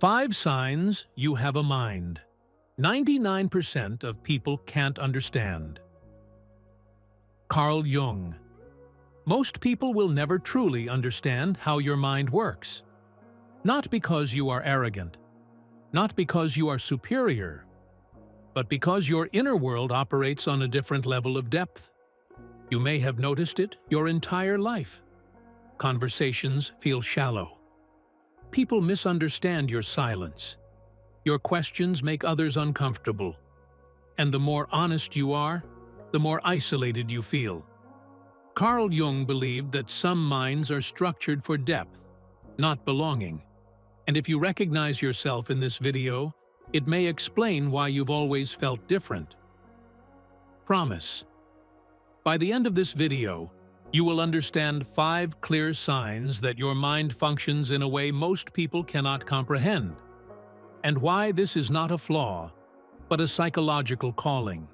5 signs you have a mind. 99% of people can't understand. Carl Jung. Most people will never truly understand how your mind works. Not because you are arrogant, not because you are superior, but because your inner world operates on a different level of depth. You may have noticed it your entire life. Conversations feel shallow. People misunderstand your silence. Your questions make others uncomfortable. And the more honest you are, the more isolated you feel. Carl Jung believed that some minds are structured for depth, not belonging. And if you recognize yourself in this video, it may explain why you've always felt different. Promise. By the end of this video, you will understand 5 clear signs that your mind functions in a way most people cannot comprehend, and why this is not a flaw, but a psychological calling.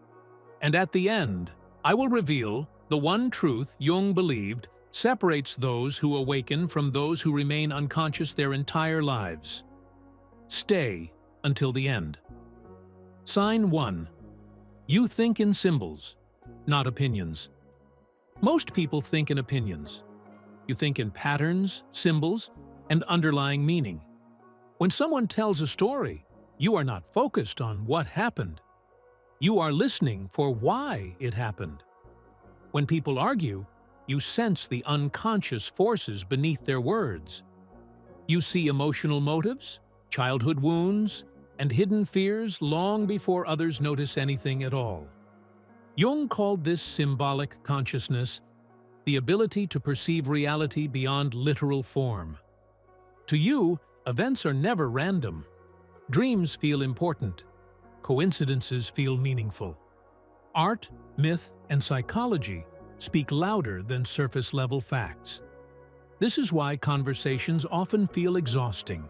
And at the end, I will reveal the one truth Jung believed separates those who awaken from those who remain unconscious their entire lives. Stay until the end. Sign 1. You think in symbols, not opinions. Most people think in opinions. You think in patterns, symbols, and underlying meaning. When someone tells a story, you are not focused on what happened. You are listening for why it happened. When people argue, you sense the unconscious forces beneath their words. You see emotional motives, childhood wounds, and hidden fears long before others notice anything at all. Jung called this symbolic consciousness, the ability to perceive reality beyond literal form. To you, events are never random. Dreams feel important. Coincidences feel meaningful. Art, myth, and psychology speak louder than surface-level facts. This is why conversations often feel exhausting.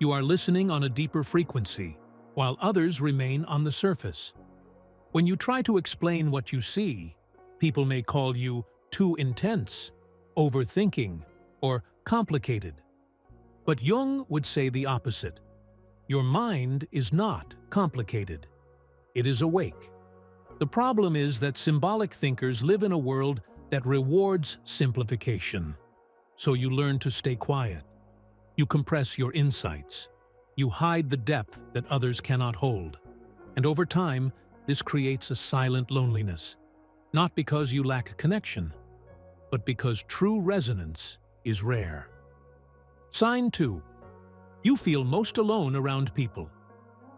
You are listening on a deeper frequency, while others remain on the surface. When you try to explain what you see, people may call you too intense, overthinking, or complicated. But Jung would say the opposite. Your mind is not complicated. It is awake. The problem is that symbolic thinkers live in a world that rewards simplification. So you learn to stay quiet. You compress your insights. You hide the depth that others cannot hold. And over time, this creates a silent loneliness. Not because you lack connection, but because true resonance is rare. Sign 2. You feel most alone around people.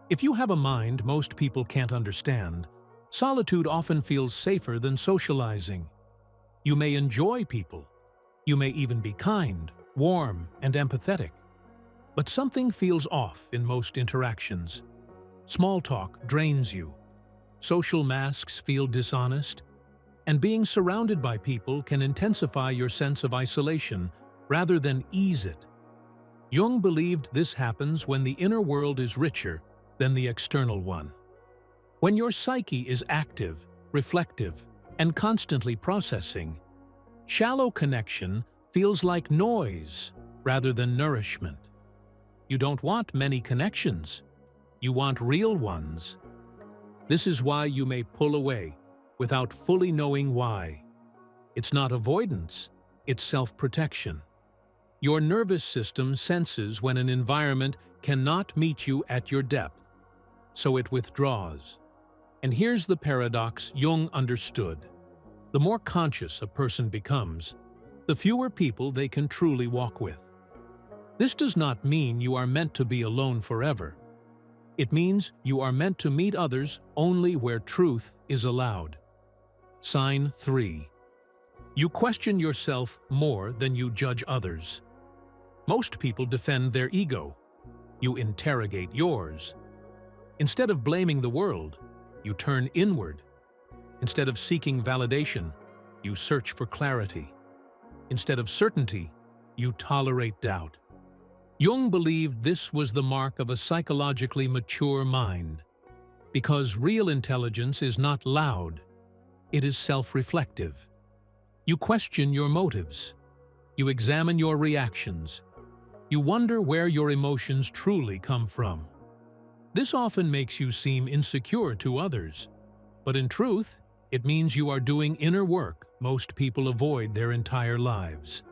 If you have a mind most people can't understand, solitude often feels safer than socializing. You may enjoy people. You may even be kind, warm, and empathetic. But something feels off in most interactions. Small talk drains you. Social masks feel dishonest. And being surrounded by people can intensify your sense of isolation rather than ease it. Jung believed this happens when the inner world is richer than the external one. When your psyche is active, reflective, and constantly processing, shallow connection feels like noise rather than nourishment. You don't want many connections. You want real ones. This is why you may pull away without fully knowing why. It's not avoidance, it's self-protection. Your nervous system senses when an environment cannot meet you at your depth, so it withdraws. And here's the paradox Jung understood. The more conscious a person becomes, the fewer people they can truly walk with. This does not mean you are meant to be alone forever. It means you are meant to meet others only where truth is allowed. Sign 3. You question yourself more than you judge others. Most people defend their ego. You interrogate yours. Instead of blaming the world, you turn inward. Instead of seeking validation, you search for clarity. Instead of certainty, you tolerate doubt. Jung believed this was the mark of a psychologically mature mind, because real intelligence is not loud, it is self-reflective. You question your motives. You examine your reactions. You wonder where your emotions truly come from. This often makes you seem insecure to others, but in truth, it means you are doing inner work most people avoid their entire lives.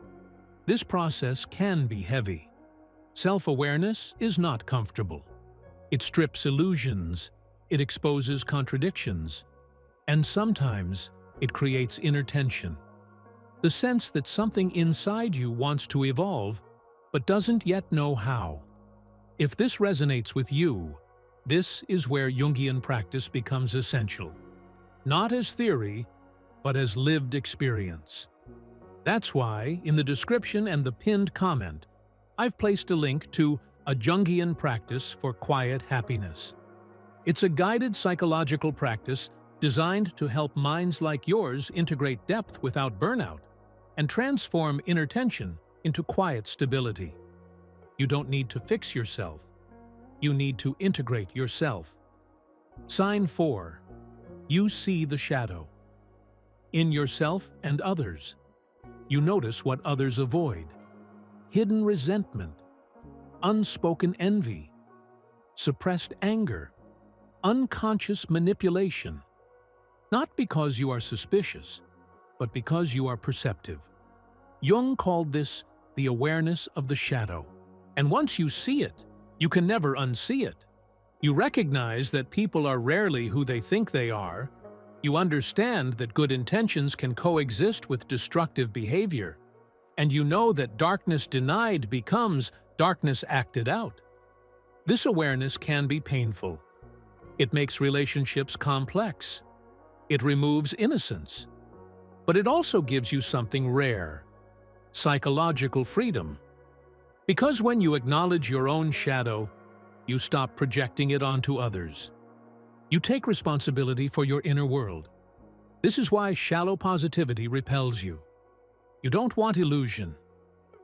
This process can be heavy. Self-awareness is not comfortable. It strips illusions, it exposes contradictions, and sometimes it creates inner tension. The sense that something inside you wants to evolve, but doesn't yet know how. If this resonates with you, this is where Jungian practice becomes essential. Not as theory, but as lived experience. That's why, in the description and the pinned comment, I've placed a link to a Jungian practice for quiet happiness. It's a guided psychological practice designed to help minds like yours integrate depth without burnout and transform inner tension into quiet stability. You don't need to fix yourself. You need to integrate yourself. Sign 4. You see the shadow. In yourself and others, you notice what others avoid. Hidden resentment, unspoken envy, suppressed anger, unconscious manipulation. Not because you are suspicious, but because you are perceptive. Jung called this the awareness of the shadow. And once you see it, you can never unsee it. You recognize that people are rarely who they think they are. You understand that good intentions can coexist with destructive behavior. And you know that darkness denied becomes darkness acted out. This awareness can be painful. It makes relationships complex. It removes innocence. But it also gives you something rare: psychological freedom. Because when you acknowledge your own shadow, you stop projecting it onto others. You take responsibility for your inner world. This is why shallow positivity repels you. You don't want illusion.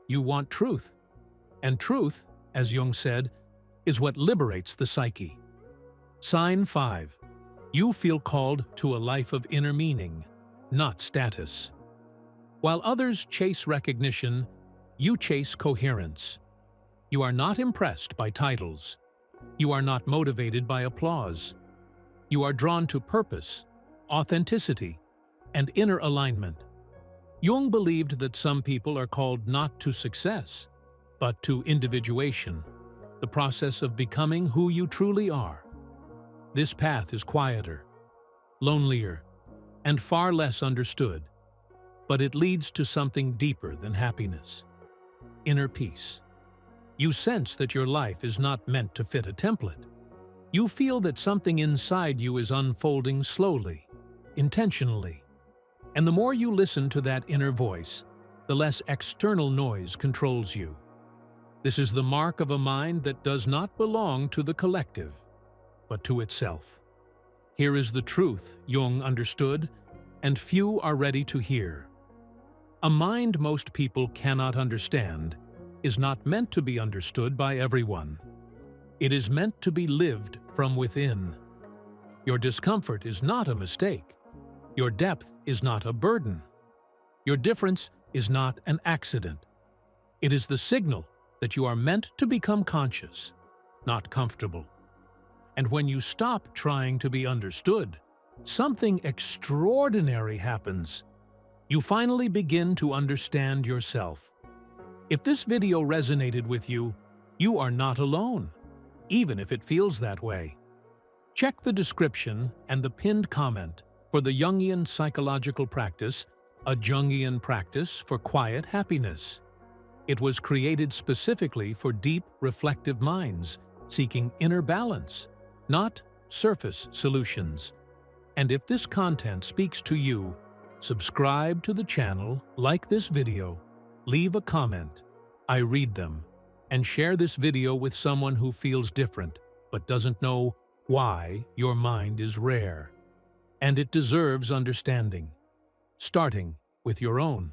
You want truth. And truth, as Jung said, is what liberates the psyche. Sign 5. You feel called to a life of inner meaning, not status. While others chase recognition, you chase coherence. You are not impressed by titles. You are not motivated by applause. You are drawn to purpose, authenticity, and inner alignment. Jung believed that some people are called not to success, but to individuation, the process of becoming who you truly are. This path is quieter, lonelier, and far less understood, but it leads to something deeper than happiness: inner peace. You sense that your life is not meant to fit a template. You feel that something inside you is unfolding slowly, intentionally. And the more you listen to that inner voice, the less external noise controls you. This is the mark of a mind that does not belong to the collective, but to itself. Here is the truth Jung understood, and few are ready to hear. A mind most people cannot understand is not meant to be understood by everyone. It is meant to be lived from within. Your discomfort is not a mistake. Your depth is not a burden. Your difference is not an accident. It is the signal that you are meant to become conscious, not comfortable. And when you stop trying to be understood, something extraordinary happens. You finally begin to understand yourself. If this video resonated with you, you are not alone, even if it feels that way. Check the description and the pinned comment for the Jungian psychological practice, a Jungian practice for quiet happiness. It was created specifically for deep, reflective minds seeking inner balance, not surface solutions. And if this content speaks to you, subscribe to the channel, like this video, leave a comment. I read them. And share this video with someone who feels different but doesn't know why. Your mind is rare, and it deserves understanding, starting with your own.